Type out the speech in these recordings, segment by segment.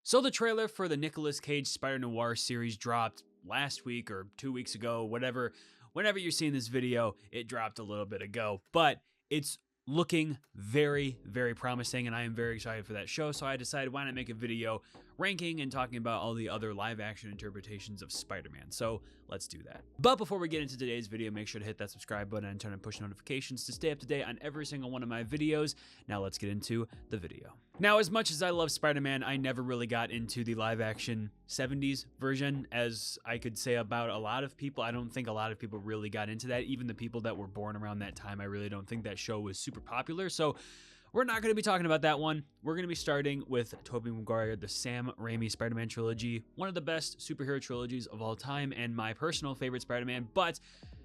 So the trailer for the Nicolas Cage Spider-Noir series dropped last week or 2 weeks ago, whatever. Whenever you're seeing this video, it dropped a little bit ago, but it's looking very, very promising, and I am very excited for that show. So I decided, why not make a video ranking and talking about all the other live-action interpretations of Spider-Man. So let's do that. But before we get into today's video, make sure to hit that subscribe button and turn on push notifications to stay up to date on every single one of my videos. Now let's get into the video. Now, as much as I love Spider-Man, I never really got into the live-action 70s version, as I could say about a lot of people. I don't think a lot of people really got into that. Even the people that were born around that time, I really don't think that show was super popular. So we're not going to be talking about that one. We're going to be starting with Tobey Maguire, the Sam Raimi Spider-Man trilogy, one of the best superhero trilogies of all time, and my personal favorite Spider-Man. But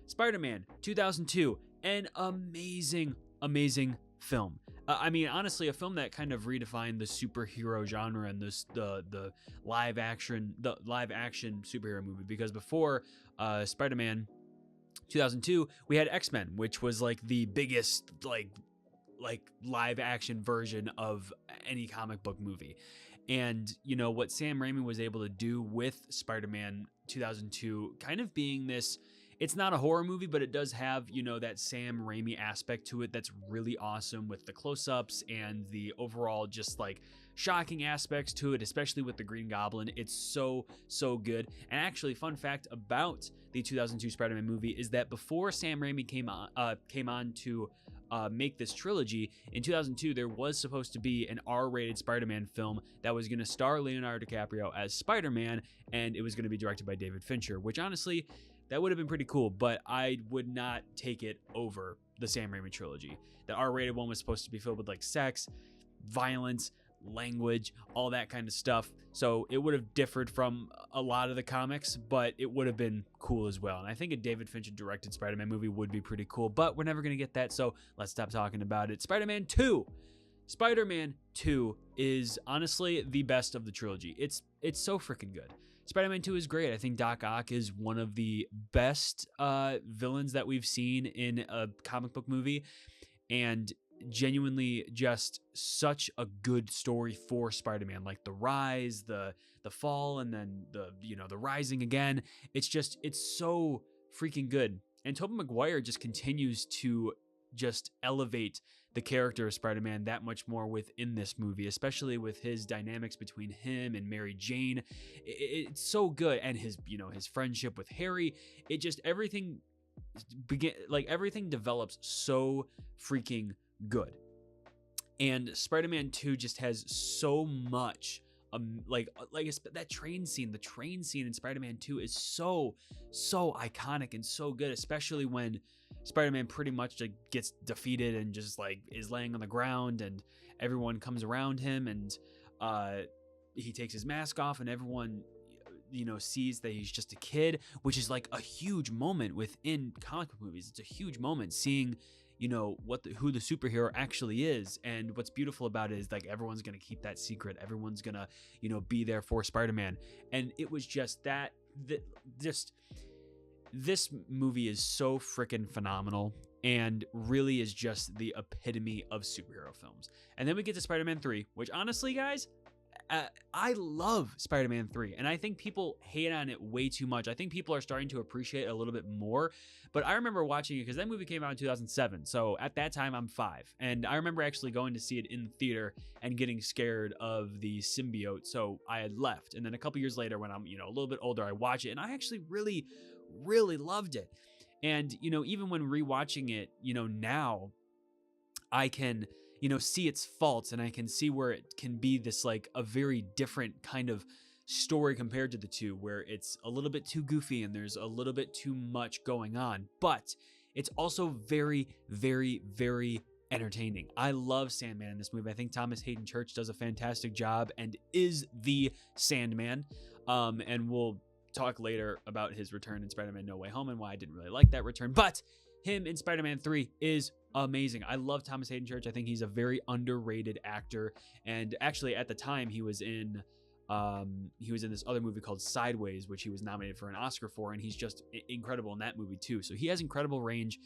Spider-Man 2002, an amazing, amazing film. I mean, honestly, a film that kind of redefined the superhero genre and the live action superhero movie. Because before Spider-Man 2002, we had X-Men, which was like the biggest like live action version of any comic book movie. And you know what Sam Raimi was able to do with Spider-Man 2002, kind of being this, it's not a horror movie, but it does have, you know, that Sam Raimi aspect to it that's really awesome, with the close-ups and the overall just like shocking aspects to it, especially with the Green Goblin. It's so good. And actually, fun fact about the 2002 Spider-Man movie is that before Sam Raimi came on to make this trilogy, in 2002 there was supposed to be an R-rated Spider-Man film that was going to star Leonardo DiCaprio as Spider-Man, and it was going to be directed by David Fincher, which honestly, that would have been pretty cool, but I would not take it over the Sam Raimi trilogy. The R-rated one was supposed to be filled with like sex, violence, language, all that kind of stuff. So it would have differed from a lot of the comics, but it would have been cool as well. And I think a David Fincher directed Spider-Man movie would be pretty cool, but we're never going to get that, so let's stop talking about it. Spider-Man 2. Spider-Man 2 is honestly the best of the trilogy. It's so freaking good. Spider-Man 2 is great. I think Doc Ock is one of the best villains that we've seen in a comic book movie, and genuinely just such a good story for Spider-Man. Like the rise, the fall, and then the rising again. It's so freaking good. And Tobey Maguire just continues to just elevate the character of Spider-Man that much more within this movie, especially with his dynamics between him and Mary Jane. It's so good. And his friendship with Harry, everything develops so freaking good. And Spider-Man 2 just has so much that train scene. The train scene in Spider-Man 2 is so iconic and so good, especially when Spider-Man pretty much gets defeated and just like is laying on the ground, and everyone comes around him, and he takes his mask off, and everyone sees that he's just a kid, which is like a huge moment within comic book movies. It's a huge moment seeing who the superhero actually is. And what's beautiful about it is like everyone's gonna keep that secret. Everyone's gonna be there for Spider-Man. And it was just this movie is so freaking phenomenal, and really is just the epitome of superhero films. And then we get to Spider-Man 3, which honestly, guys, I love Spider-Man 3, and I think people hate on it way too much. I think people are starting to appreciate it a little bit more, but I remember watching it because that movie came out in 2007, so at that time I'm 5, and I remember actually going to see it in the theater and getting scared of the symbiote, so I had left. And then a couple years later, when I'm a little bit older, I watch it, and I actually really loved it. And even when rewatching it now, I can see its faults, and I can see where it can be this like a very different kind of story compared to the two, where it's a little bit too goofy and there's a little bit too much going on, but it's also very entertaining. I love Sandman in this movie. I think Thomas Hayden Church does a fantastic job and is the Sandman. And we'll talk later about his return in Spider-Man No Way Home and why I didn't really like that return, but him in Spider-Man 3 is amazing. I love Thomas Hayden Church. I think he's a very underrated actor, and actually at the time he was in He was in this other movie called Sideways, which he was nominated for an Oscar for, and he's just incredible in that movie too. So he has incredible range,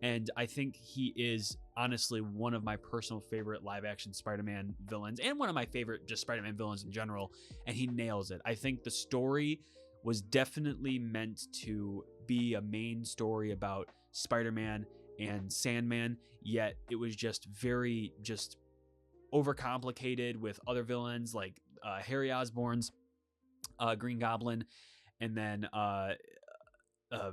and I think he is honestly one of my personal favorite live-action Spider-Man villains, and one of my favorite just Spider-Man villains in general, and he nails it. I think the story was definitely meant to be a main story about Spider-Man and Sandman, yet it was just very just overcomplicated with other villains like Harry Osborn's Green Goblin, and then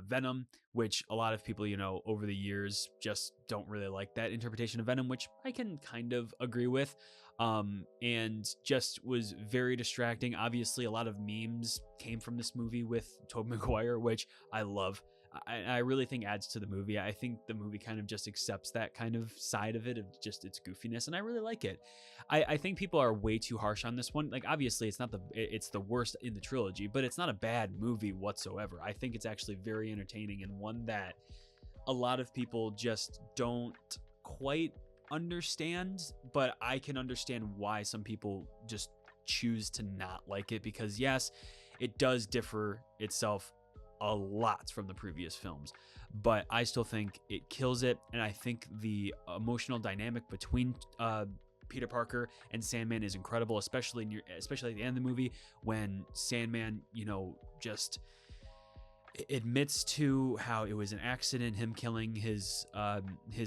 Venom, which a lot of people, over the years just don't really like that interpretation of Venom, which I can kind of agree with. And just was very distracting. Obviously, a lot of memes came from this movie with Tobey Maguire, which I love. I really think adds to the movie. I think the movie kind of just accepts that kind of side of it, of just its goofiness, and I really like it. I think people are way too harsh on this one. Like, obviously, it's the worst in the trilogy, but it's not a bad movie whatsoever. I think it's actually very entertaining, and one that a lot of people just don't quite understand, but I can understand why some people just choose to not like it, because yes, it does differ itself a lot from the previous films, but I still think it kills it. And I think the emotional dynamic between Peter Parker and Sandman is incredible, especially at the end of the movie when Sandman, just admits to how it was an accident, him killing his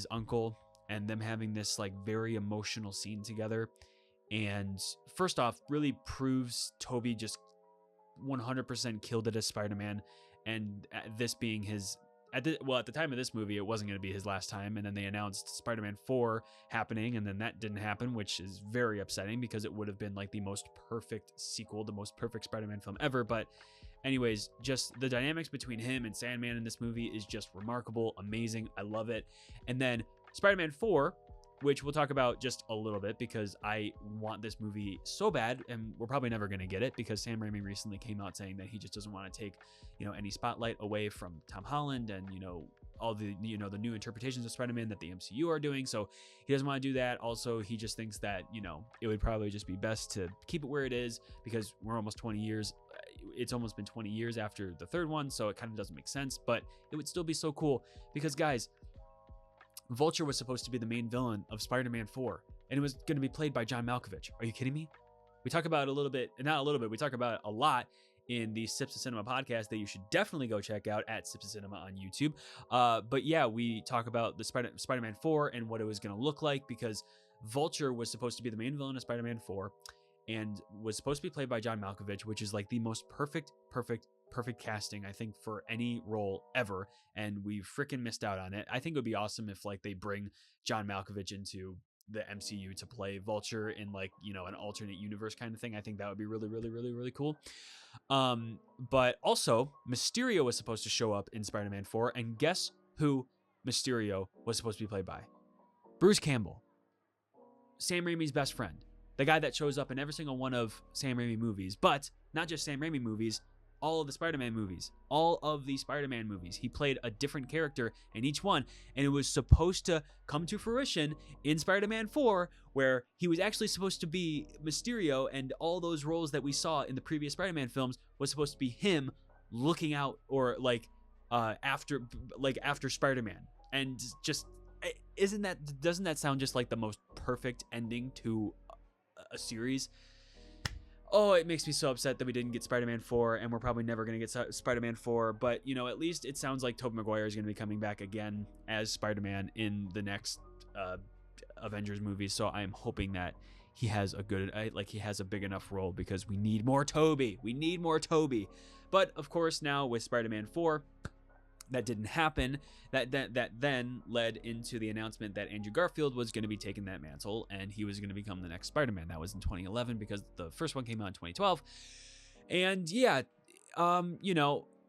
uncle, and them having this like very emotional scene together. And first off, really proves Tobey just 100% killed it as Spider-Man. And this being at the time of this movie, it wasn't going to be his last time. And then they announced Spider-Man 4 happening, and then that didn't happen, which is very upsetting because it would have been like the most perfect sequel, the most perfect Spider-Man film ever. But anyways, just the dynamics between him and Sandman in this movie is just remarkable, amazing. I love it. And then Spider-Man 4, which we'll talk about just a little bit because I want this movie so bad, and we're probably never going to get it because Sam Raimi recently came out saying that he just doesn't want to take, any spotlight away from Tom Holland and, all the, the new interpretations of Spider-Man that the MCU are doing. So he doesn't want to do that. Also, he just thinks that, it would probably just be best to keep it where it is because we're almost 20 years. It's almost been 20 years after the third one, so it kind of doesn't make sense, but it would still be so cool because, guys, Vulture was supposed to be the main villain of Spider-Man 4, and it was going to be played by John Malkovich. Are you kidding me? We talk about we talk about it a lot in the Sips of Cinema podcast that you should definitely go check out at Sips of Cinema on YouTube. But yeah, we talk about the Spider-Man 4 and what it was going to look like because Vulture was supposed to be the main villain of Spider-Man 4 and was supposed to be played by John Malkovich, which is like the most perfect casting, I think, for any role ever, and we freaking missed out on it. I think it would be awesome if like they bring John Malkovich into the MCU to play Vulture in like, an alternate universe kind of thing. I think that would be really, really, really, really cool. But also Mysterio was supposed to show up in Spider-Man 4, and guess who Mysterio was supposed to be played by? Bruce Campbell, Sam Raimi's best friend, the guy that shows up in every single one of Sam Raimi movies, but not just Sam Raimi movies, all of the Spider-Man movies, he played a different character in each one, and it was supposed to come to fruition in Spider-Man 4, where he was actually supposed to be Mysterio, and all those roles that we saw in the previous Spider-Man films was supposed to be him looking out, or after Spider-Man. And just doesn't that sound just like the most perfect ending to a series? Oh, it makes me so upset that we didn't get Spider-Man 4, and we're probably never going to get Spider-Man 4, but, at least it sounds like Tobey Maguire is going to be coming back again as Spider-Man in the next Avengers movie, so I'm hoping that he has a big enough role because we need more Tobey. But, of course, now with Spider-Man 4, that didn't happen. That then led into the announcement that Andrew Garfield was going to be taking that mantle, and he was going to become the next Spider-Man. That was in 2011 because the first one came out in 2012. And yeah,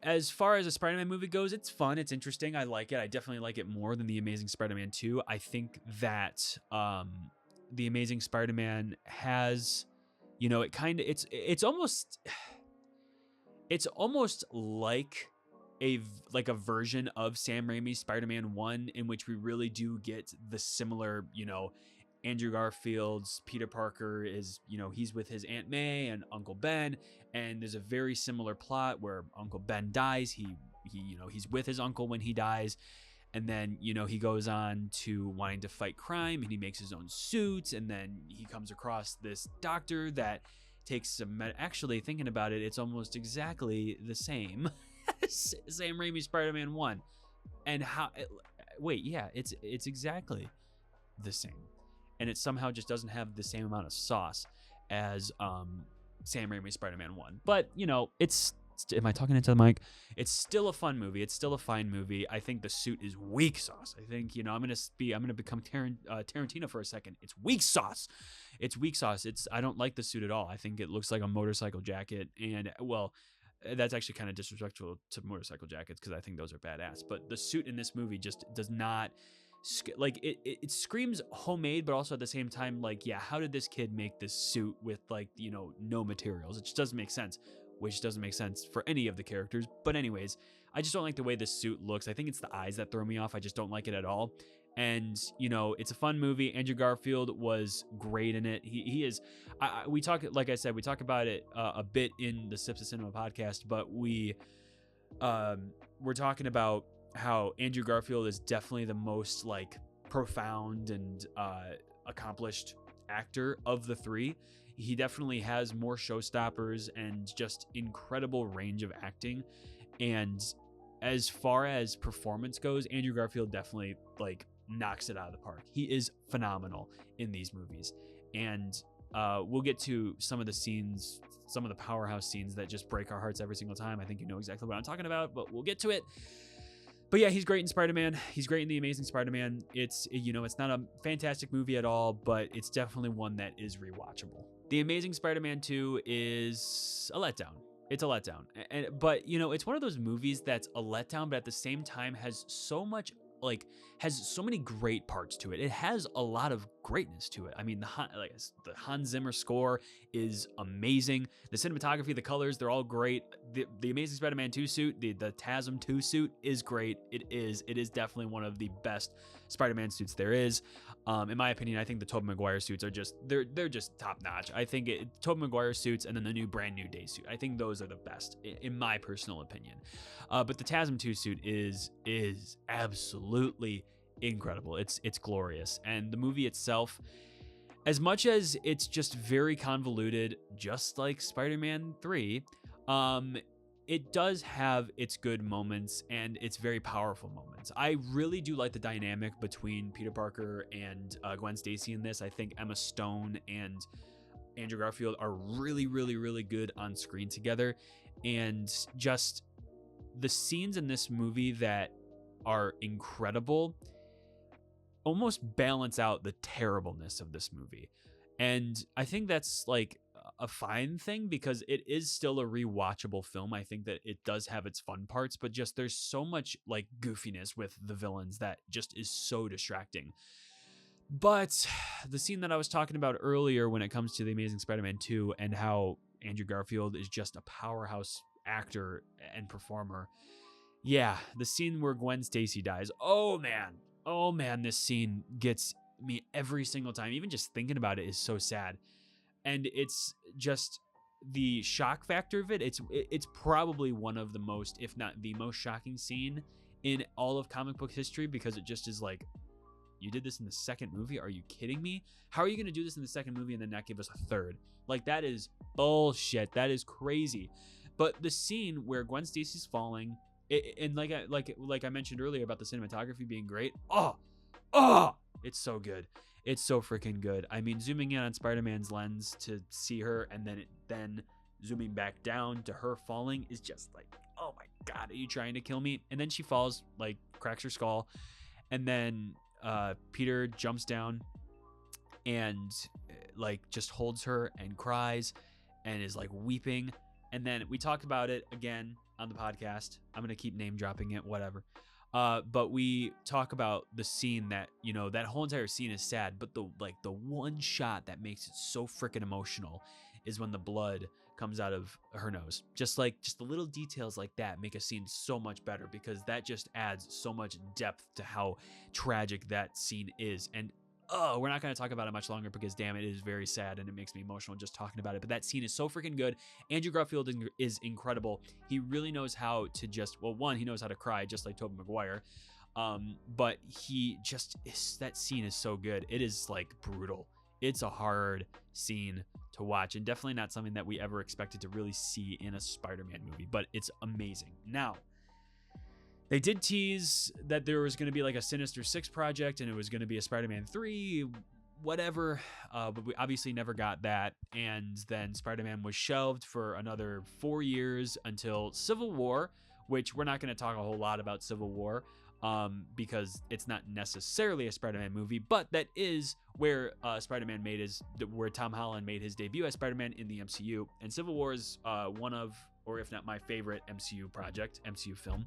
as far as a Spider-Man movie goes, it's fun, it's interesting, I like it. I definitely like it more than The Amazing Spider-Man 2. I think that The Amazing Spider-Man has, it's almost like a version of Sam Raimi's Spider-Man 1, in which we really do get the similar, Andrew Garfield's Peter Parker is, he's with his Aunt May and Uncle Ben, and there's a very similar plot where Uncle Ben dies. He's with his uncle when he dies, and then he goes on to wanting to fight crime, and he makes his own suits, and then he comes across this doctor that takes some actually, thinking about it, it's almost exactly the same Sam Raimi Spider-Man 1. And it's exactly the same, and it somehow just doesn't have the same amount of sauce as Sam Raimi Spider-Man 1. But it's, am I talking into the mic? It's still a fun movie. It's still a fine movie. I think the suit is weak sauce. I think I'm gonna become Tarantino for a second. It's weak sauce. It's weak sauce. I don't like the suit at all. I think it looks like a motorcycle jacket, and well, that's actually kind of disrespectful to motorcycle jackets because I think those are badass. But the suit in this movie just does not. Like it screams homemade, but also at the same time, like, yeah, how did this kid make this suit with no materials? It just doesn't make sense, which doesn't make sense for any of the characters. But anyways, I just don't like the way this suit looks. I think it's the eyes that throw me off. I just don't like it at all. And it's a fun movie. Andrew Garfield was great in it. He is. We talk, like I said, we talk about it a bit in the Sips of Cinema podcast, but we're talking about how Andrew Garfield is definitely the most profound and accomplished actor of the three. He definitely has more showstoppers and just incredible range of acting. And as far as performance goes, Andrew Garfield definitely knocks it out of the park. He is phenomenal in these movies. And we'll get to some of the scenes, some of the powerhouse scenes that just break our hearts every single time. I think you know exactly what I'm talking about, but we'll get to it. But yeah, he's great in Spider-Man. He's great in The Amazing Spider-Man. It's not a fantastic movie at all, but it's definitely one that is rewatchable. The Amazing Spider-Man 2 is a letdown. It's a letdown. But it's one of those movies that's a letdown, but at the same time has so much has so many great parts to it. It has a lot of greatness to it. I mean, the Hans Zimmer score is amazing. The cinematography, the colors, they're all great. The Amazing Spider-Man 2 suit, the TASM 2 suit is great. It is definitely one of the best Spider-Man suits there is. In my opinion, I think the Tobey Maguire suits are they're just top notch. I think Tobey Maguire suits and then the new Brand New Day suit, I think those are the best in my personal opinion. But the TASM 2 suit is absolutely incredible. It's glorious. And the movie itself, as much as it's just very convoluted, just like Spider-Man 3, it does have its good moments and its very powerful moments. I really do like the dynamic between Peter Parker and Gwen Stacy in this. I think Emma Stone and Andrew Garfield are really, really, really good on screen together. And just the scenes in this movie that are incredible almost balance out the terribleness of this movie. And I think that's a fine thing because it is still a rewatchable film. I think that it does have its fun parts, but just there's so much goofiness with the villains that just is so distracting. But the scene that I was talking about earlier when it comes to The Amazing Spider-Man 2 and how Andrew Garfield is just a powerhouse actor and performer. Yeah, the scene where Gwen Stacy dies. Oh man, this scene gets me every single time. Even just thinking about it is so sad. And it's just the shock factor of it. It's probably one of the most, if not the most shocking scene in all of comic book history, because it just is you did this in the second movie? Are you kidding me? How are you going to do this in the second movie and then not give us a third? That is bullshit. That is crazy. But the scene where Gwen Stacy's falling, and like I mentioned earlier about the cinematography being great. It's so good. It's so freaking good. I mean, zooming in on Spider-Man's lens to see her, and then zooming back down to her falling is just oh my God, are you trying to kill me? And then she falls, cracks her skull, and then Peter jumps down and just holds her and cries and is weeping. And then we talked about it again on the podcast. I'm gonna keep name dropping it, whatever. But we talk about the scene that, that whole entire scene is sad, but the one shot that makes it so freaking emotional is when the blood comes out of her nose. Just the little details like that make a scene so much better, because that just adds so much depth to how tragic that scene is. And oh, we're not going to talk about it much longer because, damn, it is very sad and it makes me emotional just talking about it. But that scene is so freaking good. Andrew Garfield is incredible. He really knows how to just, well, one, he knows how to cry just like Tobey Maguire. But he just is, that scene is so good. It is like brutal. It's a hard scene to watch and definitely not something that we ever expected to really see in a Spider-Man movie, but it's amazing. Now, they did tease that there was going to be like a Sinister Six project and it was going to be a Spider-Man 3, whatever, but we obviously never got that. And then Spider-Man was shelved for another 4 years until Civil War, which we're not going to talk a whole lot about Civil War because it's not necessarily a Spider-Man movie, but that is where Spider-Man where Tom Holland made his debut as Spider-Man in the MCU. And Civil War is one of, or if not my favorite MCU film.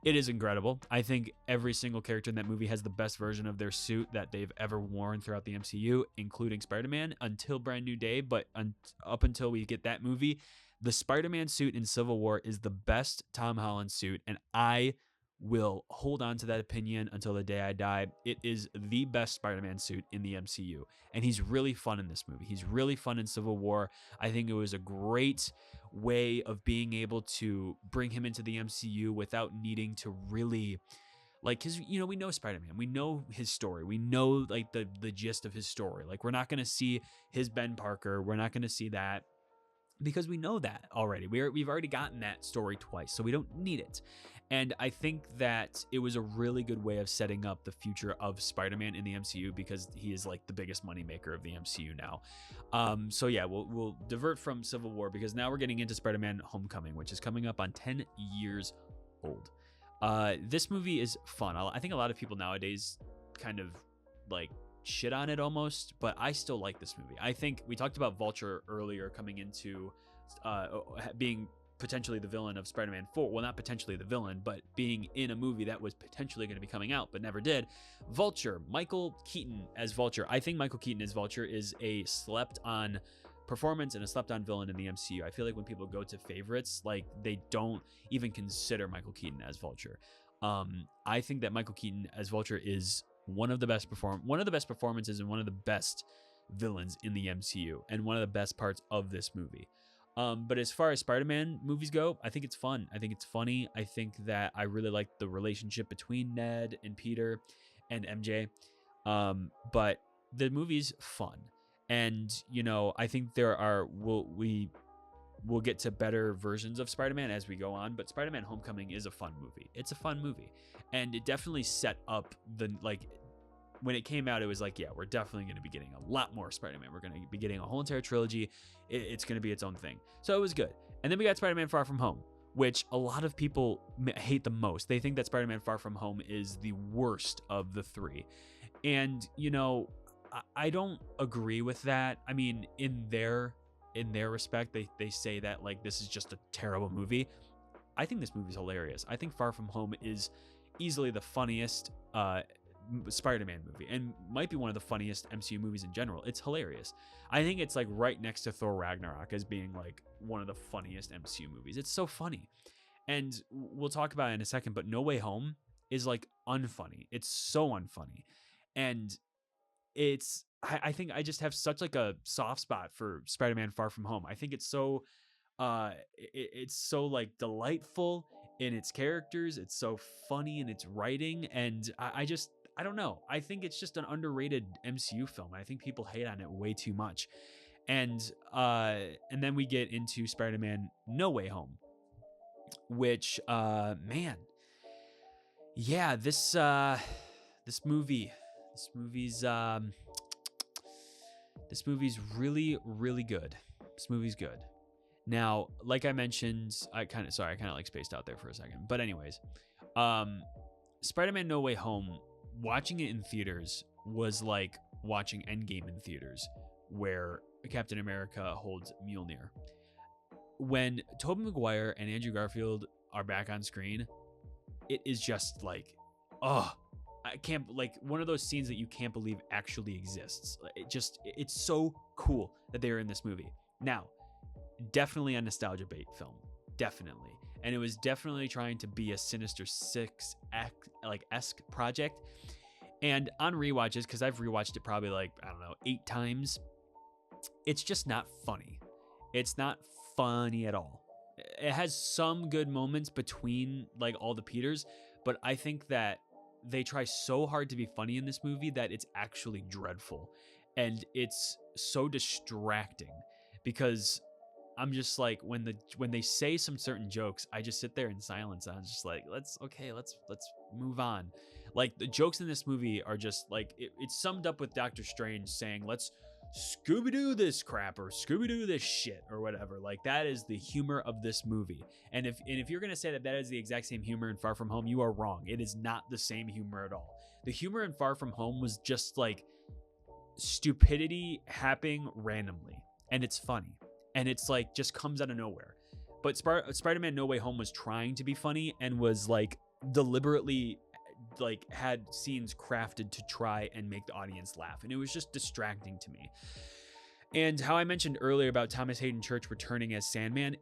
It is incredible. I think every single character in that movie has the best version of their suit that they've ever worn throughout the MCU, including Spider-Man until Brand New Day. But up until we get that movie, the Spider-Man suit in Civil War is the best Tom Holland suit, and I will hold on to that opinion until the day I die. It is the best Spider-Man suit in the MCU, and he's really fun in this movie. He's really fun in Civil War. I think it was a great way of being able to bring him into the MCU without needing to really, like, because, you know, we know Spider-Man, we know his story, we know like the gist of his story. Like, we're not going to see his Ben Parker, we're not going to see that because we know that already. We've already gotten that story twice, so we don't need it. And I think that it was a really good way of setting up the future of Spider-Man in the MCU because he is like the biggest moneymaker of the MCU now. So yeah, we'll divert from Civil War because now we're getting into Spider-Man Homecoming, which is coming up on 10 years old. This movie is fun. I think a lot of people nowadays kind of like shit on it almost, but I still like this movie. I think we talked about Vulture earlier coming into being potentially the villain of Spider-Man 4. Well, not potentially the villain, but being in a movie that was potentially going to be coming out, but never did. Vulture, Michael Keaton as Vulture. I think Michael Keaton as Vulture is a slept-on performance and a slept-on villain in the MCU. I feel like when people go to favorites, like, they don't even consider Michael Keaton as Vulture. I think that Michael Keaton as Vulture is one of the best performances and one of the best villains in the MCU and one of the best parts of this movie. But as far as Spider-Man movies go, I think it's fun. I think it's funny. I think that I really like the relationship between Ned and Peter and MJ. But the movie's fun. And, you know, I think we'll get to better versions of Spider-Man as we go on, but Spider-Man Homecoming is a fun movie. It's a fun movie. And it definitely set up when it came out, it was like, yeah, we're definitely going to be getting a lot more Spider-Man. We're going to be getting a whole entire trilogy. It's going to be its own thing. So it was good. And then we got Spider-Man Far From Home, which a lot of people hate the most. They think that Spider-Man Far From Home is the worst of the three. And, you know, I don't agree with that. I mean, in their respect, they say that, like, this is just a terrible movie. I think this movie's hilarious. I think Far From Home is easily the funniest Spider-Man movie and might be one of the funniest MCU movies in general. It's hilarious. I think it's like right next to Thor Ragnarok as being like one of the funniest MCU movies. It's so funny. And we'll talk about it in a second, but No Way Home is like unfunny. It's so unfunny. And I think I just have such like a soft spot for Spider-Man Far From Home. I think it's so like delightful in its characters. It's so funny in its writing. And I don't know. I think it's just an underrated MCU film. I think people hate on it way too much. And then we get into Spider-Man No Way Home, which man, yeah, this movie's really, really good. This movie's good. Now, like I mentioned, I kind of like spaced out there for a second. But anyways, Spider-Man No Way Home, watching it in theaters was like watching Endgame in theaters, where Captain America holds Mjolnir. When Tobey Maguire and Andrew Garfield are back on screen, it is just like, oh, I can't, like, one of those scenes that you can't believe actually exists. It's so cool that they're in this movie. Now, definitely a nostalgia bait film, definitely. And it was definitely trying to be a Sinister Six esque project. And on rewatches, because I've rewatched it probably like, I don't know, 8 times, it's just not funny. It's not funny at all. It has some good moments between like all the Peters, but I think that they try so hard to be funny in this movie that it's actually dreadful. And it's so distracting because I'm just like, when they say some certain jokes, I just sit there in silence. I'm just like, let's move on. Like the jokes in this movie are just like it's summed up with Doctor Strange saying, let's Scooby-Doo this crap or Scooby-Doo this shit or whatever. Like that is the humor of this movie. And if you're going to say that is the exact same humor in Far From Home, you are wrong. It is not the same humor at all. The humor in Far From Home was just like stupidity happening randomly, and it's funny. And it's like just comes out of nowhere. But Spider-Man No Way Home was trying to be funny and was like deliberately like had scenes crafted to try and make the audience laugh, and it was just distracting to me. And how I mentioned earlier about Thomas Hayden Church returning as Sandman,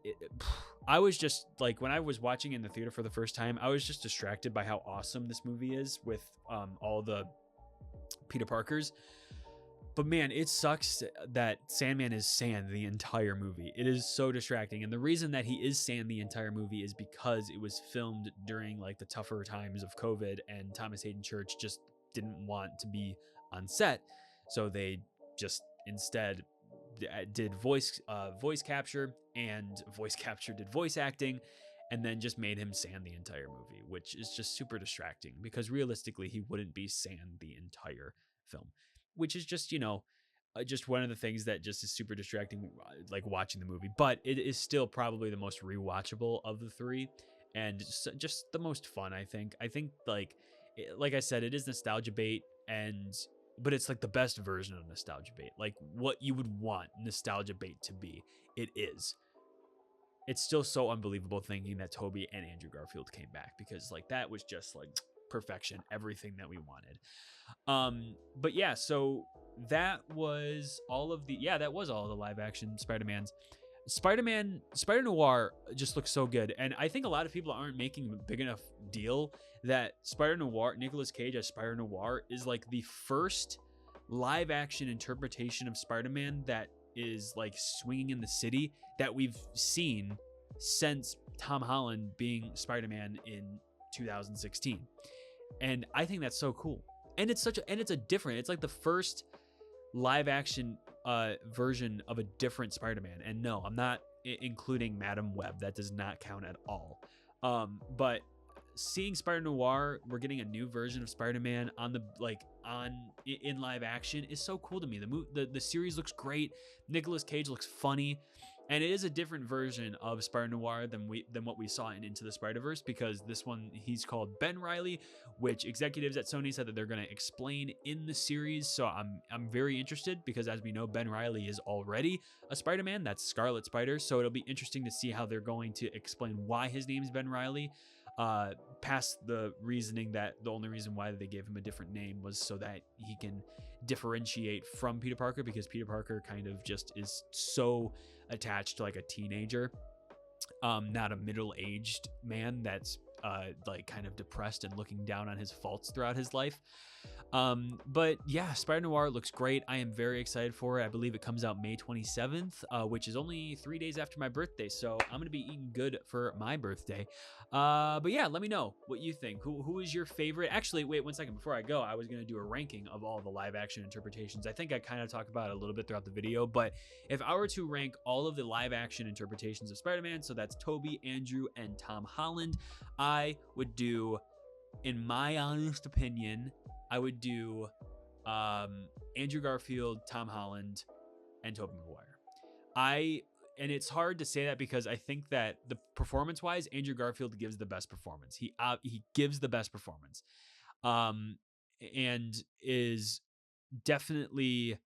I was just like, when I was watching in the theater for the first time, I was just distracted by how awesome this movie is with all the Peter Parkers. But man, it sucks that Sandman is Sand the entire movie. It is so distracting. And the reason that he is Sand the entire movie is because it was filmed during like the tougher times of COVID, and Thomas Hayden Church just didn't want to be on set. So they just instead did voice capture, and voice capture did voice acting, and then just made him Sand the entire movie, which is just super distracting because realistically he wouldn't be Sand the entire film. Which is just, just one of the things that just is super distracting, like watching the movie. But it is still probably the most rewatchable of the 3, and just the most fun, I think. I think, like I said, it is nostalgia bait, but it's like the best version of nostalgia bait. Like what you would want nostalgia bait to be, it is. It's still so unbelievable thinking that Tobey and Andrew Garfield came back, because like that was just like perfection, everything that we wanted. But yeah, so that was all of the live action Spider-Mans. Spider-Noir just looks so good, and I think a lot of people aren't making a big enough deal that Spider-Noir, Nicolas Cage as Spider-Noir, is like the first live action interpretation of Spider-Man that is like swinging in the city that we've seen since Tom Holland being Spider-Man in 2016. And I think that's so cool. And it's it's like the first live action version of a different Spider-Man. And no, I'm not including Madam Web. That does not count at all. But seeing Spider-Noir, we're getting a new version of Spider-Man in live action is so cool to me. The series looks great. Nicolas Cage looks funny. And it is a different version of Spider-Noir than what we saw in Into the Spider-Verse, because this one, he's called Ben Reilly, which executives at Sony said that they're going to explain in the series. So I'm very interested, because as we know, Ben Reilly is already a Spider-Man. That's Scarlet Spider. So it'll be interesting to see how they're going to explain why his name's Ben Reilly, past the reasoning that the only reason why they gave him a different name was so that he can differentiate from Peter Parker, because Peter Parker kind of just is so attached to like a teenager, not a middle-aged man that's like kind of depressed and looking down on his faults throughout his life. But yeah, Spider-Noir looks great. I am very excited for it. I believe it comes out May 27th, which is only 3 days after my birthday. So I'm going to be eating good for my birthday. But yeah, let me know what you think. Who is your favorite? Actually, wait 1 second. Before I go, I was going to do a ranking of all the live action interpretations. I think I kind of talked about it a little bit throughout the video, but if I were to rank all of the live action interpretations of Spider-Man, so that's Tobey, Andrew, and Tom Holland, I would do, in my honest opinion, I would do Andrew Garfield, Tom Holland, and Tobey Maguire. And it's hard to say that because I think that the performance-wise, Andrew Garfield gives the best performance. He gives the best performance, and is definitely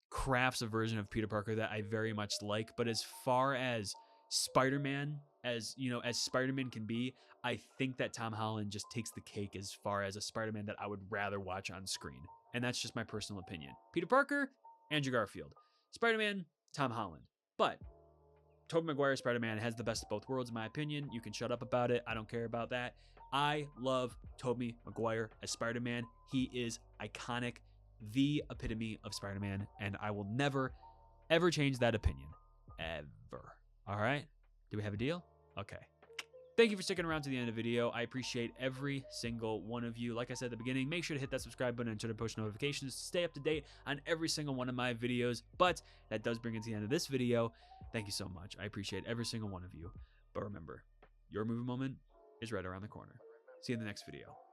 crafts a version of Peter Parker that I very much like. But as far as Spider-Man, as Spider-Man can be, I think that Tom Holland just takes the cake as far as a Spider-Man that I would rather watch on screen. And that's just my personal opinion. Peter Parker, Andrew Garfield. Spider-Man, Tom Holland. But Tobey Maguire Spider-Man has the best of both worlds, in my opinion. You can shut up about it. I don't care about that. I love Tobey Maguire as Spider-Man. He is iconic, the epitome of Spider-Man, and I will never, ever change that opinion. Ever. All right? Do we have a deal? Okay. Thank you for sticking around to the end of the video. I appreciate every single one of you. Like I said at the beginning, make sure to hit that subscribe button and turn on post notifications to stay up to date on every single one of my videos. But that does bring us to the end of this video. Thank you so much. I appreciate every single one of you. But remember, your movie moment is right around the corner. See you in the next video.